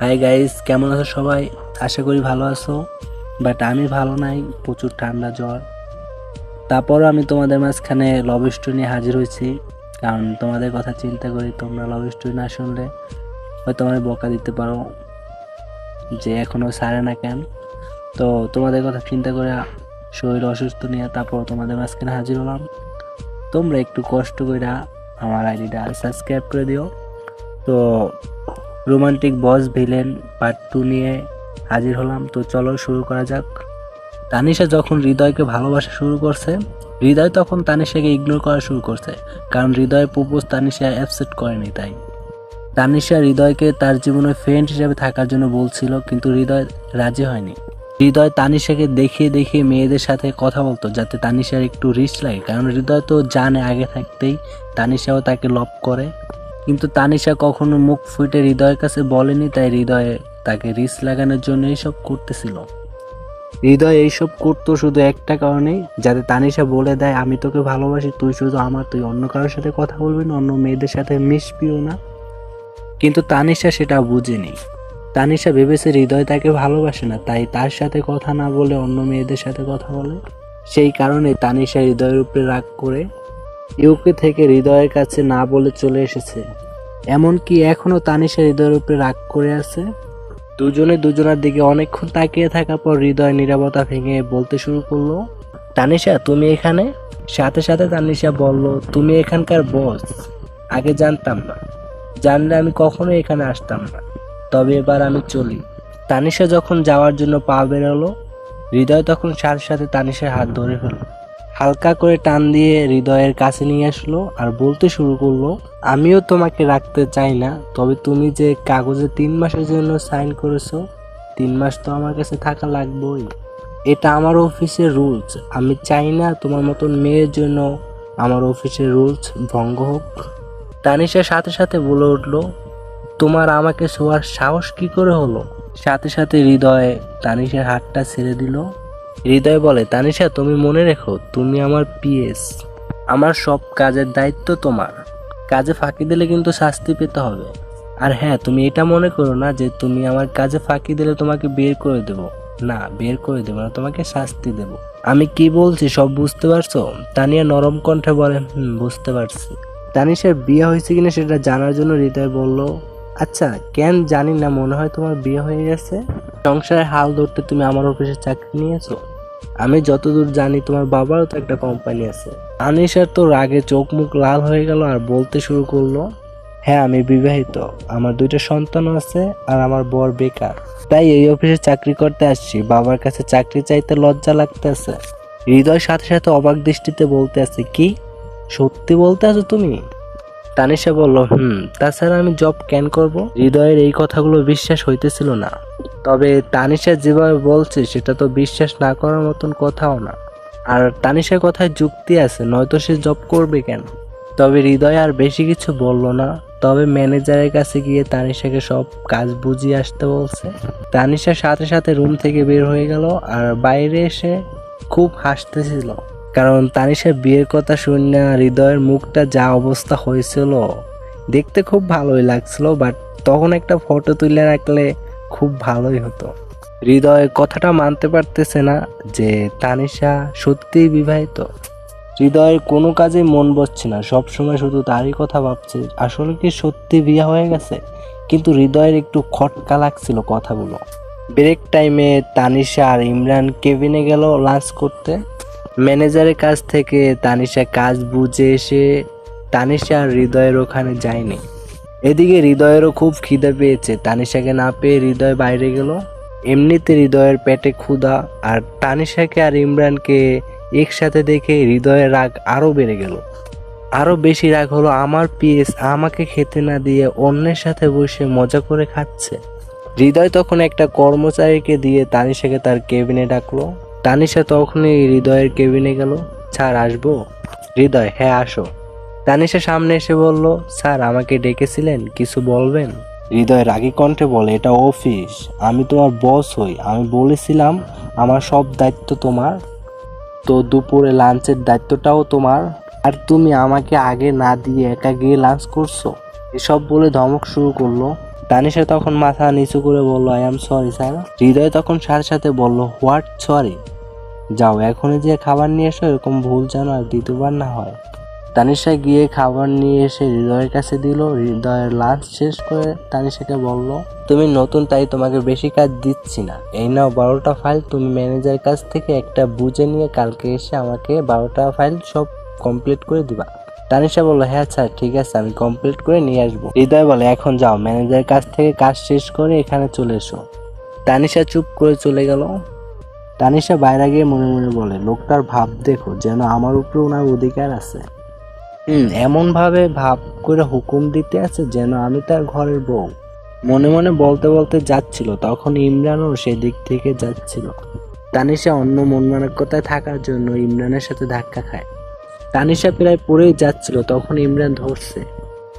Hi guys, কেমন আছো সবাই? আশা করি ভালো আছো। বাট আমি ভালো নাই, প্রচুর ঠান্ডা জ্বর। তারপরও আমি তোমাদের মাঝখানে লাভ স্টোরি নিয়ে হাজির হয়েছি, কারণ তোমাদের কথা চিন্তা করি। তোমরা লাভ স্টোরি না শুনলে হয়তো আমার বকা দিতে পারো যে এখনো সারে না কেন। তো তোমাদের কথা চিন্তা করে শরীর অসুস্থ নিয়ে তারপর তোমাদের মাঝখানে হাজির হলাম। তোমরা একটু কষ্ট করে আমার আইডিটা সাবস্ক্রাইব করে দিও। তো রোমান্টিক বস ভিলেন পার্ট 2 নিয়ে হাজির হলাম। তো চলো শুরু করা যাক। তানিশা যখন হৃদয়কে ভালোবাসা শুরু করছে, হৃদয় তখন তানিশাকে ইগনোর করা শুরু করছে, কারণ হৃদয়ের প্রপোজ তানিশা অ্যাকসেপ্ট করেনি। তাই তানিশা হৃদয়কে তার জীবনে ফ্রেন্ড হিসেবে থাকার জন্য বলছিল, কিন্তু হৃদয় রাজি হয়নি। হৃদয় তানিশাকে দেখিয়ে দেখিয়ে মেয়েদের সাথে কথা বলতো, যাতে তানিশার একটু রিস্ক লাগে, কারণ হৃদয় তো জানে আগে থাকতেই তানিশাও তাকে লভ করে। কিন্তু তানিশা কখনো মুখ ফুটে হৃদয়ের কাছে বলেনি, তাই হৃদয়ে তাকে রিস্ক লাগানোর জন্য এইসব করতেছিল। হৃদয় এইসব করতো শুধু একটা কারণেই, যাতে তানিশা বলে দেয় আমি তোকে ভালোবাসি, তুই শুধু আমার, তুই অন্য কারোর সাথে কথা বলবি না, অন্য মেয়েদের সাথে মিশবিও না। কিন্তু তানিশা সেটা বুঝেনি। তানিশা ভেবেছে হৃদয় তাকে ভালোবাসে না, তাই তার সাথে কথা না বলে অন্য মেয়েদের সাথে কথা বলে। সেই কারণে তানিশা হৃদয়ের উপরে রাগ করে ইউকে থেকে হৃদয়ের কাছে না বলে চলে এসেছে। এমনকি এখনো তানিশা হৃদয়ের উপরে রাগ করে আছে। দুজনে দুজনার দিকে অনেকক্ষণ তাকিয়ে থাকার পর হৃদয় নীরবতা ভেঙে বলতে শুরু করলো, তানিশা তুমি এখানে? সাথে সাথে তানিশা বলল, তুমি এখানকার বস? আগে জানতাম না, জানলে আমি কখনো এখানে আসতাম না, তবে এবার আমি চলি। তানিশা যখন যাওয়ার জন্য পা বেরোলো, হৃদয় তখন সাথে সাথে তানিশার হাত ধরে ফেলল, হালকা করে টান দিয়ে হৃদয়ের কাছে নিয়ে আসলো আর বলতে শুরু করলো, আমিও তোমাকে রাখতে চাই না, তবে তুমি যে কাগজে 3 মাসের জন্য সাইন করেছো, 3 মাস তো আমার কাছে থাকা লাগবেই। এটা আমার অফিসের রুলস। আমি চাই না তোমার মতন মেয়ের জন্য আমার অফিসের রুলস ভঙ্গ হোক। তানিশার সাথে সাথে বলে উঠলো, তোমার আমাকে ছোঁয়ার সাহস কি করে হলো? সাথে সাথে হৃদয় তানিশার হাতটা ছেড়ে দিল। হৃদয় বলে, তানিশা তুমি মনে রেখো, তুমি আমার পিএস, আমার সব কাজের দায়িত্ব তোমার। কাজে ফাঁকি দিলে কিন্তু শাস্তি পেতে হবে। আর হ্যাঁ, তুমি এটা মনে করো না যে তুমি আমার কাজে ফাঁকি দিলে তোমাকে বের করে দেব। না, বের করে দেবো না, তোমাকে শাস্তি দেব। আমি কি বলছি সব বুঝতে পারছো? তানিয়া নরম কণ্ঠে বলে, বুঝতে পারছি। তানিশার বিয়ে হয়েছে কিনা সেটা জানার জন্য হৃদয় বলল, আচ্ছা কেন জানি না, মনে হয় তোমার বিয়ে হয়ে গেছে। সংসারের হাল ধরতে তুমি আমার অফিসে চাকরি নিয়েছো। আমি যতদূর জানি তোমার বাবারও তো একটা কোম্পানি আছে। তানিশার তো রাগে চোখ মুখ লাল হয়ে গেল আর বলতে শুরু করলো, হ্যাঁ আমি বিবাহিত, আমার 2টা সন্তানও আছে, আর আমার বর বেকার, তাই এই অফিসে চাকরি করতে আসছি। বাবার কাছে চাকরি চাইতে লজ্জা লাগতেছে। হৃদয় সাথে সাথে অবাক দৃষ্টিতে বলতে আছে, কি সত্যি বলতে আছো তুমি? তানিশা বলল, তাছাড়া আমি জব কেন করব? হৃদয়ের এই কথাগুলো বিশ্বাস হইতেছিল না। তবে তানিশা যেভাবে বলছে সেটা তো বিশ্বাস না করার মতন কথাও না। আর তানিশার কথায় যুক্তি আছে, নয়তো সে জব করবে কেন? তবে হৃদয় আর বেশি কিছু বলল না। তবে ম্যানেজারের কাছে গিয়ে তানিশাকে সব কাজ বুঝিয়ে আসতে বলছে। তানিশার সাথে সাথে রুম থেকে বের হয়ে গেল আর বাইরে এসে খুব হাসতেছিল, কারণ তানিশার বিয়ের কথা শুনে হৃদয়ের মুখটা যা অবস্থা হয়েছিল দেখতে খুব ভালোই লাগছিল। বাট তখন একটা ফটো তুলে রাখলে খুব ভালোই হতো। হৃদয় কথাটা মানতে পারতেছে না যে তানিশা সত্যিই বিবাহিত। হৃদয়ের কোনো কাজে মন বসছে না, সবসময় শুধু তারই কথা ভাবছে, আসলে কি সত্যি বিয়ে হয়ে গেছে? কিন্তু হৃদয়ের একটু খটকা লাগছিল কথাগুলো। ব্রেক টাইমে তানিশা আর ইমরান কেবিনে গেল লাঞ্চ করতে। ম্যানেজারের কাছ থেকে তানিশা কাজ বুঝে এসে তানিশা আর হৃদয়ের ওখানে যায়নি। এদিকে হৃদয়েরও খুব খিদে পেয়েছে। তানিশাকে না পেয়ে হৃদয় বাইরে গেল। এমনিতে হৃদয়ের পেটে ক্ষুধা, আর তানিশাকে আর ইমরানকে একসাথে দেখে হৃদয়ের রাগ আরো বেড়ে গেল। আরো বেশি রাগ হলো, আমার পিএস আমাকে খেতে না দিয়ে অন্যের সাথে বসে মজা করে খাচ্ছে। হৃদয় তখন একটা কর্মচারীকে দিয়ে তানিশাকে তার কেবিনে ডাকলো। তানিশা তখনই হৃদয়ের কেবিনে গেল। স্যার আসবো? হৃদয়, হ্যাঁ আসো। তানিশা সামনে এসে বলল, স্যার আমাকে ডেকেছিলেন, কিছু বলবেন? হৃদয় রাগী কণ্ঠে বলে, এটা অফিস, আমি তোমার বস হই, আমি বলেছিলাম আমার সব দায়িত্ব তোমার, তো দুপুরে লাঞ্চের দায়িত্বটাও তোমার, আর তুমি আমাকে আগে না দিয়ে একা গিয়ে লাঞ্চ করছো। এসব বলে ধমক শুরু করলো। তানিশা তখন মাথা নিচু করে বলল, আই এম সরি স্যার। হৃদয় তখন সাথে সাথে বলল, হোয়াট সরি? যাও এখনই যে খাবার নিয়ে এসো, এরকম ভুল যেন আর দ্বিতীয়বার না হয়। তানিশা গিয়ে খাবার নিয়ে এসে হৃদয়ের কাছে দিল। হৃদয়ের লাঞ্চ শেষ করে তানিশাকে বলল, তুমি নতুন তাই তোমাকে বেশি কাজ দিচ্ছি না, এই নাও 12টা ফাইল, তুমি ম্যানেজারের কাছ থেকে একটা বুঝে নিয়ে কালকে এসে আমাকে 12টা ফাইল সব কমপ্লিট করে দিবা। তানিশা বলল, হ্যাঁ স্যার ঠিক আছে, আমি কমপ্লিট করে নিয়ে আসবো। হৃদয় বলে, এখন যাও ম্যানেজারের কাছ থেকে কাজ শেষ করে এখানে চলে এসো। তানিশা চুপ করে চলে গেল। তানিশা বাইরে গিয়ে মনে মনে বলে, লোকটার ভাব দেখো, যেন আমার উপরে ওনার অধিকার আছে। এমন ভাবে ভাব করে হুকুম দিতে আছে যেন আমি তার ঘরের বউ। মনে মনে বলতে বলতে যাচ্ছিল, তখন ইমরানও সেদিক থেকে যাচ্ছিল। তানিশা অন্য মন মানসিকতায় থাকার জন্য ইমরানের সাথে ধাক্কা খায়। তানিশা প্রায় পড়েই যাচ্ছিল, তখন ইমরান ধরছে।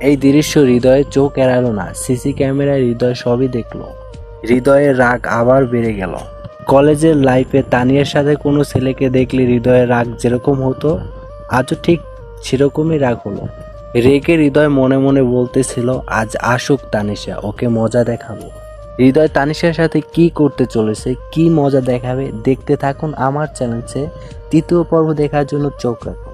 এই দৃশ্য হৃদয়ের চোখ এড়ালো না। সিসি ক্যামেরায় হৃদয় সবই দেখলো। হৃদয়ের রাগ আবার বেড়ে গেল। কলেজের লাইফে তানিয়ার সাথে কোনো ছেলেকে দেখলে হৃদয়ের রাগ যেরকম হতো, আজও ঠিক সেরকমই রাগ হলো। রেগে হৃদয় মনে মনে বলতেছিল, আজ আসুক তানিশা, ওকে মজা দেখাবো। হৃদয় তানিশার সাথে কি করতে চলেছে, কি মজা দেখাবে, দেখতে থাকুন আমার চ্যানেলে। 3য় পর্ব দেখার জন্য চোখ রাখুন।